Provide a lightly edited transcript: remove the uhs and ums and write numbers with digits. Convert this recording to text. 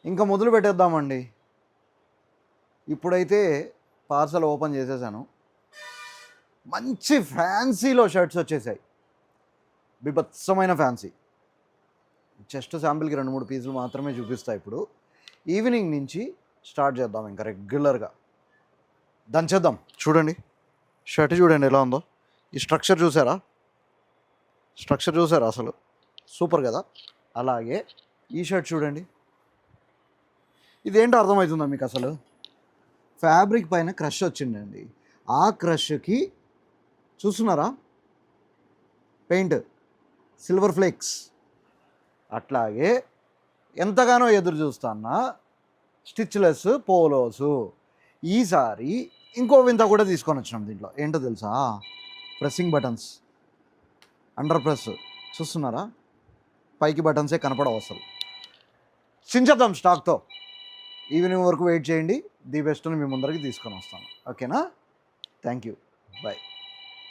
ఇంకా మొదలు పెట్టేద్దామండి. ఇప్పుడైతే పార్సల్ ఓపెన్ చేసేసాను. మంచి ఫ్యాన్సీలో షర్ట్స్ వచ్చేసాయి, బిభత్సమైన ఫ్యాన్సీ. జస్ట్ శాంపిల్కి 2-3 పీసులు మాత్రమే చూపిస్తా. ఇప్పుడు ఈవినింగ్ నుంచి స్టార్ట్ చేద్దాం, ఇంకా రెగ్యులర్గా దంచేద్దాం. చూడండి షర్ట్ చూడండి ఎలా ఉందో. ఈ స్ట్రక్చర్ చూసారా అసలు సూపర్ కదా. అలాగే ఈ షర్ట్ చూడండి, ఇదేంటో అర్థమవుతుందా మీకు? అసలు ఫ్యాబ్రిక్ పైన క్రష్ వచ్చిందండి. ఆ క్రష్కి చూస్తున్నారా పెయింట్, సిల్వర్ ఫ్లేక్స్. అట్లాగే ఎంతగానో ఎదురు చూస్తాన్నా స్టిచ్లెస్ పోలోసు. ఈసారి ఇంకో వింత కూడా తీసుకొని వచ్చినాం. దీంట్లో ఏంటో తెలుసా? Pressing buttons, under press. చూస్తున్నారా, పైకి బటన్సే కనపడవు అసలు. చించేద్దాం స్టాక్తో. ఈవినింగ్ వరకు వెయిట్ చేయండి, ది బెస్ట్ని మీ ముందరికి తీసుకొని వస్తాను. ఓకేనా? Thank you, bye.